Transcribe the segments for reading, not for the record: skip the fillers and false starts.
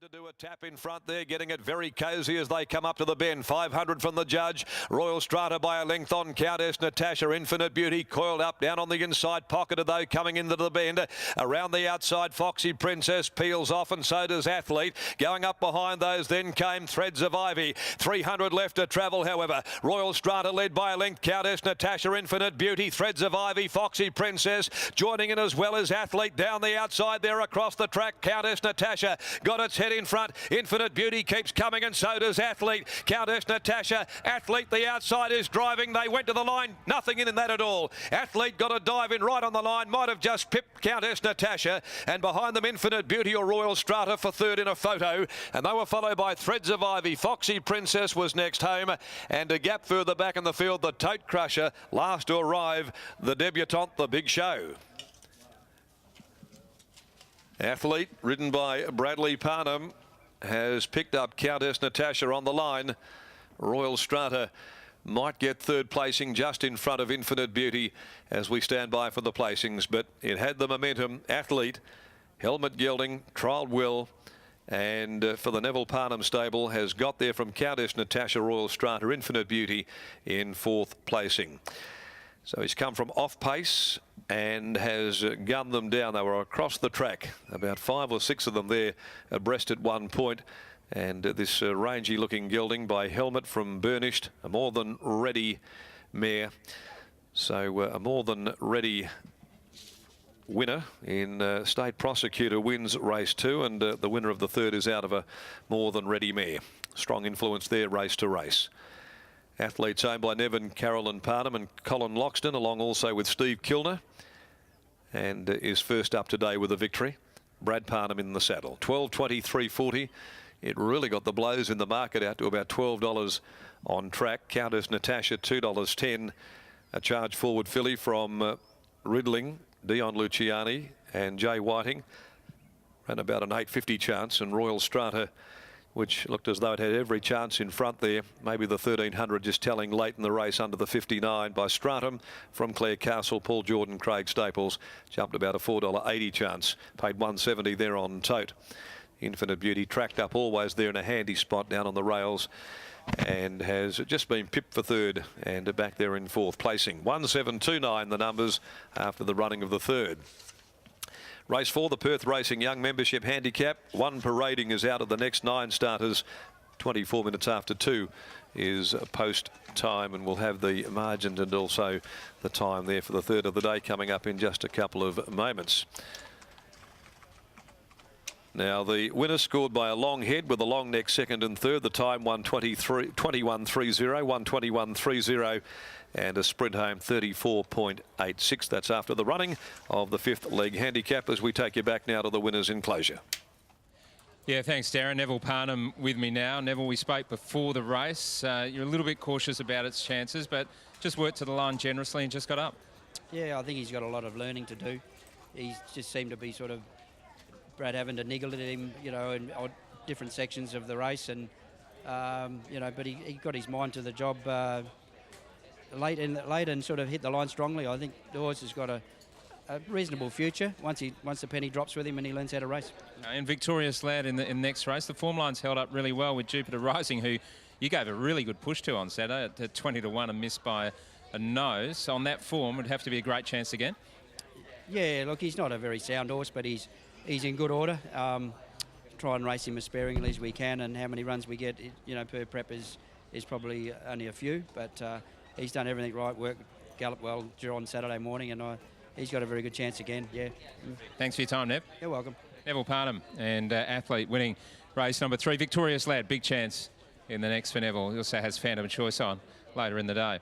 To do a tap in front there, getting it very cosy as they come up to the bend. 500 from the judge. Royal Strata by a length on Countess Natasha. Infinite Beauty coiled up down on the inside, pocketed though coming into the bend. Around the outside, Foxy Princess peels off, and so does Athlete. Going up behind those then came Threads of Ivy. 300 left to travel, however. Royal Strata led by a length. Countess Natasha, Infinite Beauty, Threads of Ivy, Foxy Princess joining in as well as Athlete down the outside there across the track. Countess Natasha got its head in front. Infinite Beauty keeps coming, and so does Athlete. Countess Natasha, Athlete the outside is driving. They went to the line, nothing in that at all. Athlete got a dive in right on the line, might have just pipped Countess Natasha, and behind them Infinite Beauty or Royal Strata for third in a photo, and they were followed by Threads of Ivy. Foxy Princess was next home, and a gap further back in the field, the Tote Crusher last to arrive, the debutante, the Big Show. Athlete, ridden by Bradley Parnham, has picked up Countess Natasha on the line. Royal Strata might get third placing just in front of Infinite Beauty as we stand by for the placings, but it had the momentum. Athlete, helmet gelding, trialled well, and for the Neville Parnham stable has got there from Countess Natasha. Royal Strata, Infinite Beauty in fourth placing. So he's come from off pace and has gunned them down. They were across the track, about 5 or 6 of them there abreast at one point. And this rangy looking gelding by Helmet from Burnished, a more than ready mare. So a more than ready winner in State Prosecutor wins race 2, and the winner of the third is out of a more than ready mare. Strong influence there race to race. Athletes owned by Nevin, Carolyn Parnham and Colin Loxton, along also with Steve Kilner, and is first up today with a victory. Brad Parnham in the saddle. 12.23.40. It really got the blows in the market out to about $12 on track. Countess Natasha $2.10. A charge forward filly from Ridling, Dion Luciani and Jay Whiting. Ran about an 8.50 chance, and Royal Strata, which looked as though it had every chance in front there. Maybe the 1300 just telling late in the race under the 59 by Stratum from Clare Castle. Paul Jordan, Craig Staples jumped about a $4.80 chance. Paid $1.70 there on Tote. Infinite Beauty tracked up always there in a handy spot down on the rails, and has just been pipped for third and back there in fourth placing. 1.729 the numbers after the running of the third. Race 4, the Perth Racing Young Membership Handicap. 1 parading is out of the next 9 starters. 24 minutes after 2 is post time, and we'll have the margin and also the time there for the third of the day coming up in just a couple of moments. Now the winner scored by a long head with a long neck second and third. The time 1:21.30, 1:21.30. And a sprint home 34.86. That's after the running of the 5th leg handicap, as we take you back now to the winners' enclosure. Yeah, thanks, Darren. Neville Parnham with me now. Neville, we spoke before the race. You're a little bit cautious about its chances, but just worked to the line generously and just got up. Yeah, I think he's got a lot of learning to do. He just seemed to be sort of Brad having to niggle at him, you know, in different sections of the race, and you know, but he got his mind to the job late and sort of hit the line strongly. I think the horse has got a reasonable future once the penny drops with him and he learns how to race. And Victorious Lad in the next race. The form line's held up really well with Jupiter Rising, who you gave a really good push to on Saturday at 20-1 and missed by a nose. So on that form, would have to be a great chance again. Yeah, look, he's not a very sound horse, but he's in good order. Try and race him as sparingly as we can, and how many runs we get, you know, per prep is probably only a few, but he's done everything right. Galloped well on Saturday morning, and he's got a very good chance again. Yeah. Thanks for your time, Nev. You're welcome. Neville Parnham and Athlete winning race number 3. Victorious Lad, big chance in the next for Neville. He also has Phantom Choice on later in the day.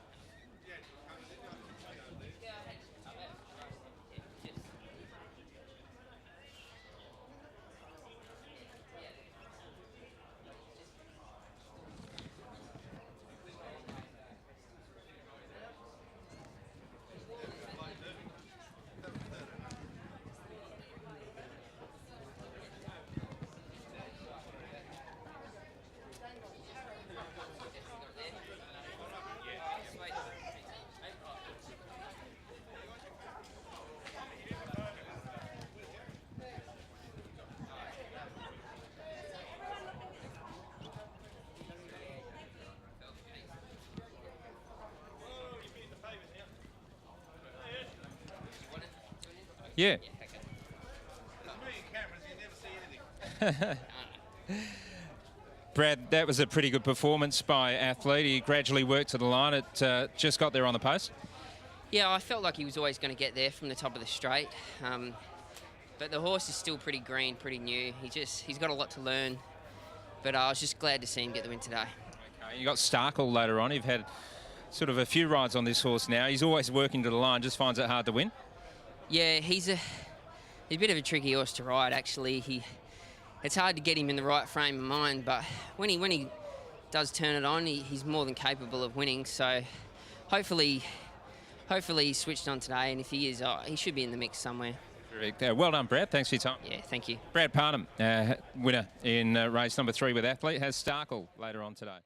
Yeah. Brad, that was a pretty good performance by Athlete. He gradually worked to the line. It just got there on the post. Yeah, I felt like he was always going to get there from the top of the straight. But the horse is still pretty green, pretty new. He's got a lot to learn. But I was just glad to see him get the win today. Okay, you got Starkle later on. You've had sort of a few rides on this horse now. He's always working to the line, just finds it hard to win. Yeah, he's a bit of a tricky horse to ride, actually. It's hard to get him in the right frame of mind, but when he does turn it on, he's more than capable of winning. So hopefully he's switched on today, and if he is, he should be in the mix somewhere. Well done, Brad. Thanks for your time. Yeah, thank you. Brad Parnham, winner in race number 3 with Athlete, has Starkle later on today.